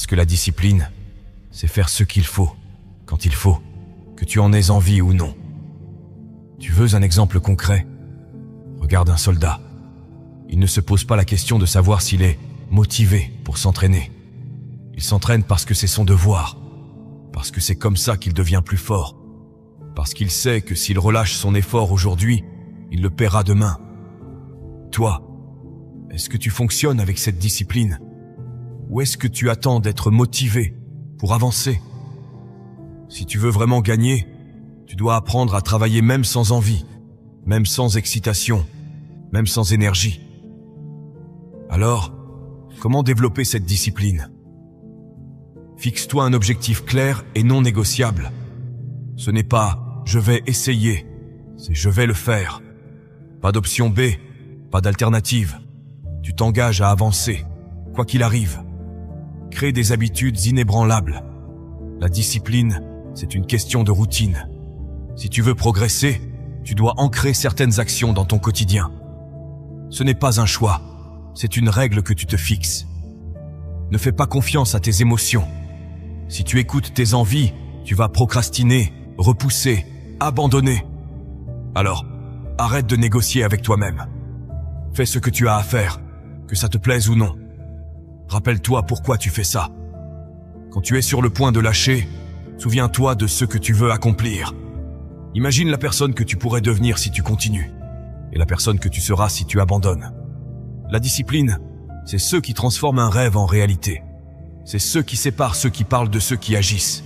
Parce que la discipline, c'est faire ce qu'il faut, quand il faut, que tu en aies envie ou non. Tu veux un exemple concret? Regarde un soldat. Il ne se pose pas la question de savoir s'il est motivé pour s'entraîner. Il s'entraîne parce que c'est son devoir, parce que c'est comme ça qu'il devient plus fort, parce qu'il sait que s'il relâche son effort aujourd'hui, il le paiera demain. Toi, est-ce que tu fonctionnes avec cette discipline? Ou est-ce que tu attends d'être motivé pour avancer? Si tu veux vraiment gagner, tu dois apprendre à travailler même sans envie, même sans excitation, même sans énergie. Alors, comment développer cette discipline? Fixe-toi un objectif clair et non négociable. Ce n'est pas « je vais essayer », c'est « je vais le faire ». Pas d'option B, pas d'alternative. Tu t'engages à avancer, quoi qu'il arrive. Crée des habitudes inébranlables. La discipline, c'est une question de routine. Si tu veux progresser, tu dois ancrer certaines actions dans ton quotidien. Ce n'est pas un choix, c'est une règle que tu te fixes. Ne fais pas confiance à tes émotions. Si tu écoutes tes envies, tu vas procrastiner, repousser, abandonner. Alors, arrête de négocier avec toi-même. Fais ce que tu as à faire, que ça te plaise ou non. Rappelle-toi pourquoi tu fais ça. Quand tu es sur le point de lâcher, souviens-toi de ce que tu veux accomplir. Imagine la personne que tu pourrais devenir si tu continues, et la personne que tu seras si tu abandonnes. La discipline, c'est ceux qui transforment un rêve en réalité. C'est ceux qui séparent ceux qui parlent de ceux qui agissent.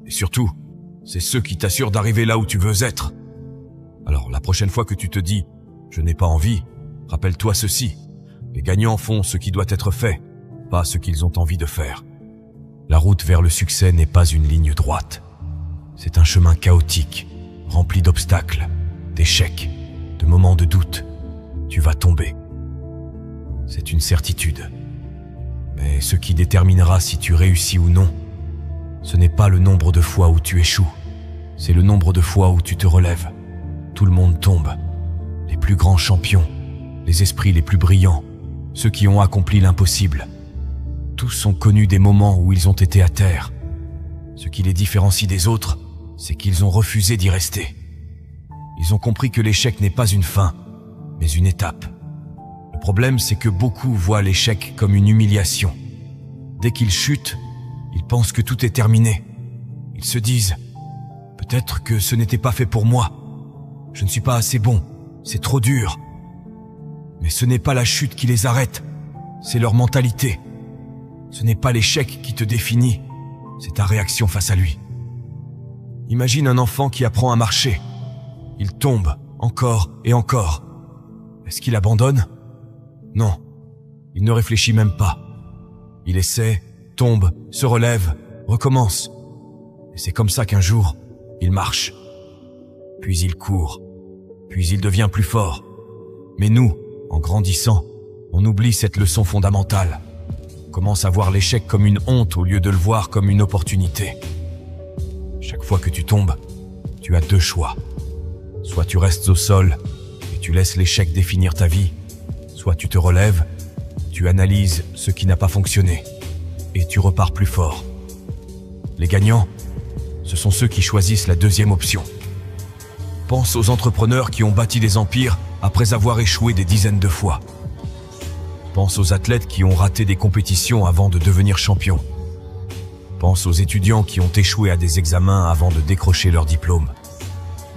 Et surtout, c'est ceux qui t'assurent d'arriver là où tu veux être. Alors, la prochaine fois que tu te dis « je n'ai pas envie », rappelle-toi ceci. Les gagnants font ce qui doit être fait, pas ce qu'ils ont envie de faire. La route vers le succès n'est pas une ligne droite. C'est un chemin chaotique, rempli d'obstacles, d'échecs, de moments de doute. Tu vas tomber. C'est une certitude. Mais ce qui déterminera si tu réussis ou non, ce n'est pas le nombre de fois où tu échoues, c'est le nombre de fois où tu te relèves. Tout le monde tombe. Les plus grands champions, les esprits les plus brillants, ceux qui ont accompli l'impossible. Tous ont connu des moments où ils ont été à terre. Ce qui les différencie des autres, c'est qu'ils ont refusé d'y rester. Ils ont compris que l'échec n'est pas une fin, mais une étape. Le problème, c'est que beaucoup voient l'échec comme une humiliation. Dès qu'ils chutent, ils pensent que tout est terminé. Ils se disent « peut-être que ce n'était pas fait pour moi. Je ne suis pas assez bon, c'est trop dur. » Mais ce n'est pas la chute qui les arrête, c'est leur mentalité. Ce n'est pas l'échec qui te définit, c'est ta réaction face à lui. Imagine un enfant qui apprend à marcher. Il tombe encore et encore. Est-ce qu'il abandonne? Non, il ne réfléchit même pas. Il essaie, tombe, se relève, recommence. Et c'est comme ça qu'un jour, il marche. Puis il court. Puis il devient plus fort. Mais nous, en grandissant, on oublie cette leçon fondamentale. On commence à voir l'échec comme une honte au lieu de le voir comme une opportunité. Chaque fois que tu tombes, tu as deux choix. Soit tu restes au sol et tu laisses l'échec définir ta vie, soit tu te relèves, tu analyses ce qui n'a pas fonctionné et tu repars plus fort. Les gagnants, ce sont ceux qui choisissent la deuxième option. Pense aux entrepreneurs qui ont bâti des empires après avoir échoué des dizaines de fois. Pense aux athlètes qui ont raté des compétitions avant de devenir champions. Pense aux étudiants qui ont échoué à des examens avant de décrocher leur diplôme.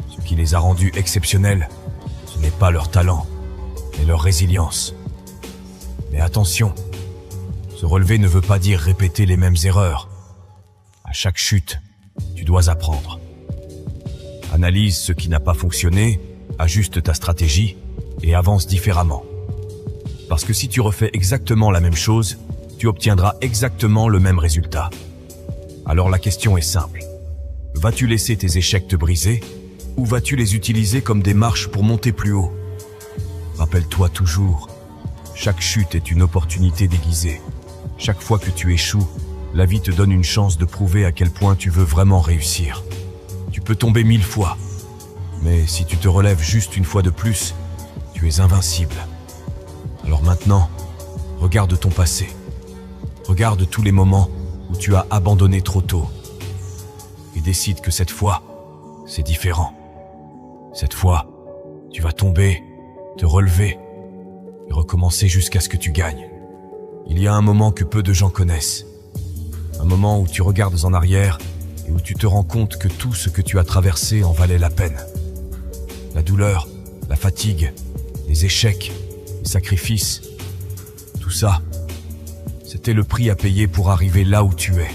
Ce qui les a rendus exceptionnels, ce n'est pas leur talent, mais leur résilience. Mais attention, se relever ne veut pas dire répéter les mêmes erreurs. À chaque chute, tu dois apprendre. Analyse ce qui n'a pas fonctionné, ajuste ta stratégie et avance différemment. Parce que si tu refais exactement la même chose, tu obtiendras exactement le même résultat. Alors la question est simple. Vas-tu laisser tes échecs te briser ou vas-tu les utiliser comme des marches pour monter plus haut? Rappelle-toi toujours, chaque chute est une opportunité déguisée. Chaque fois que tu échoues, la vie te donne une chance de prouver à quel point tu veux vraiment réussir. Tu peux tomber 1000 fois, mais si tu te relèves juste une fois de plus, tu es invincible. Alors maintenant, regarde ton passé. Regarde tous les moments où tu as abandonné trop tôt. Et décide que cette fois, c'est différent. Cette fois, tu vas tomber, te relever et recommencer jusqu'à ce que tu gagnes. Il y a un moment que peu de gens connaissent. Un moment où tu regardes en arrière et où tu te rends compte que tout ce que tu as traversé en valait la peine. La douleur, la fatigue, les échecs, les sacrifices, tout ça, c'était le prix à payer pour arriver là où tu es.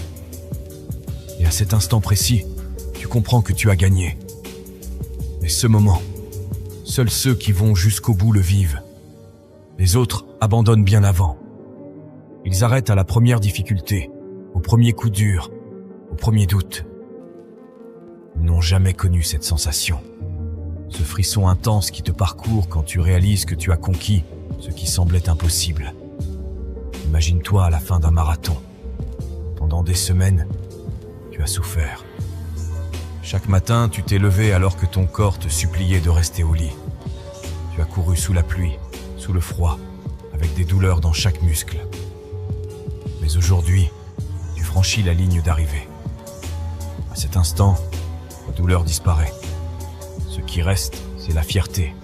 Et à cet instant précis, tu comprends que tu as gagné. Mais ce moment, seuls ceux qui vont jusqu'au bout le vivent. Les autres abandonnent bien avant. Ils arrêtent à la première difficulté, au premier coup dur, au premier doute. Ils n'ont jamais connu cette sensation. Ce frisson intense qui te parcourt quand tu réalises que tu as conquis ce qui semblait impossible. Imagine-toi à la fin d'un marathon. Pendant des semaines, tu as souffert. Chaque matin, tu t'es levé alors que ton corps te suppliait de rester au lit. Tu as couru sous la pluie, sous le froid, avec des douleurs dans chaque muscle. Mais aujourd'hui, tu franchis la ligne d'arrivée. À cet instant, la douleur disparaît. Ce qui reste, c'est la fierté,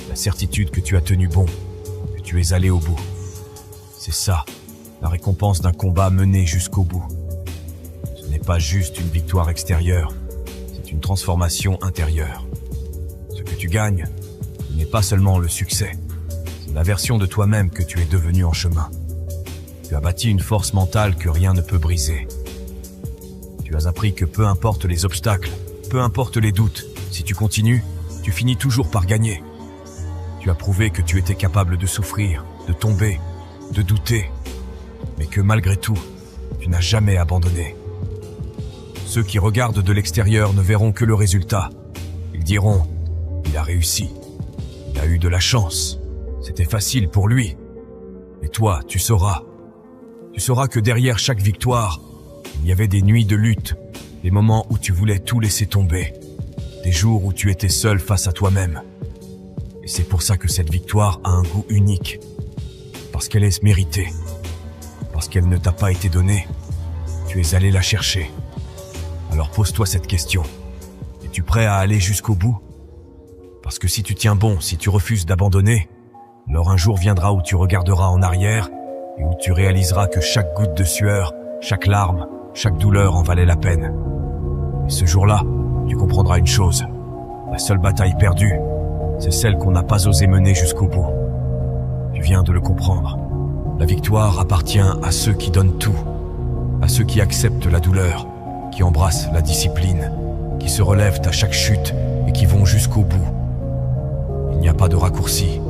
la certitude que tu as tenu bon, que tu es allé au bout. C'est ça, la récompense d'un combat mené jusqu'au bout. Ce n'est pas juste une victoire extérieure, c'est une transformation intérieure. Ce que tu gagnes, ce n'est pas seulement le succès, c'est la version de toi-même que tu es devenu en chemin. Tu as bâti une force mentale que rien ne peut briser. Tu as appris que peu importe les obstacles, peu importe les doutes, si tu continues, tu finis toujours par gagner. Tu as prouvé que tu étais capable de souffrir, de tomber, de douter, mais que malgré tout, tu n'as jamais abandonné. Ceux qui regardent de l'extérieur ne verront que le résultat. Ils diront « Il a réussi, il a eu de la chance, c'était facile pour lui. » Et toi, tu sauras que derrière chaque victoire, il y avait des nuits de lutte, des moments où tu voulais tout laisser tomber, des jours où tu étais seul face à toi-même. Et c'est pour ça que cette victoire a un goût unique, parce qu'elle est méritée, parce qu'elle ne t'a pas été donnée, tu es allé la chercher. Alors pose-toi cette question, es-tu prêt à aller jusqu'au bout? Parce que si tu tiens bon, si tu refuses d'abandonner, alors un jour viendra où tu regarderas en arrière et où tu réaliseras que chaque goutte de sueur, chaque larme, chaque douleur en valait la peine. Et ce jour-là, tu comprendras une chose. La seule bataille perdue, c'est celle qu'on n'a pas osé mener jusqu'au bout. Tu viens de le comprendre. La victoire appartient à ceux qui donnent tout, à ceux qui acceptent la douleur, qui embrassent la discipline, qui se relèvent à chaque chute et qui vont jusqu'au bout. Il n'y a pas de raccourci,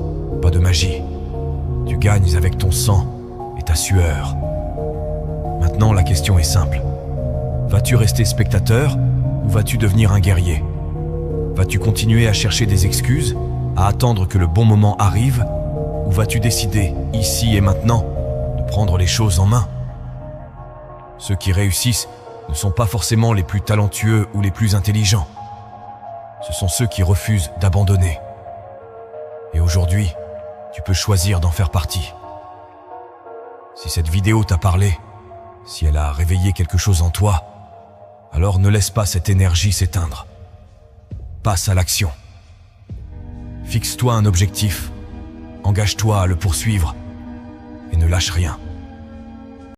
pas de magie. Tu gagnes avec ton sang et ta sueur. Maintenant, la question est simple. Vas-tu rester spectateur ou vas-tu devenir un guerrier? Vas-tu continuer à chercher des excuses, à attendre que le bon moment arrive, ou vas-tu décider, ici et maintenant, de prendre les choses en main? Ceux qui réussissent ne sont pas forcément les plus talentueux ou les plus intelligents. Ce sont ceux qui refusent d'abandonner. Et aujourd'hui, tu peux choisir d'en faire partie. Si cette vidéo t'a parlé, si elle a réveillé quelque chose en toi, alors ne laisse pas cette énergie s'éteindre. Passe à l'action. Fixe-toi un objectif, engage-toi à le poursuivre et ne lâche rien.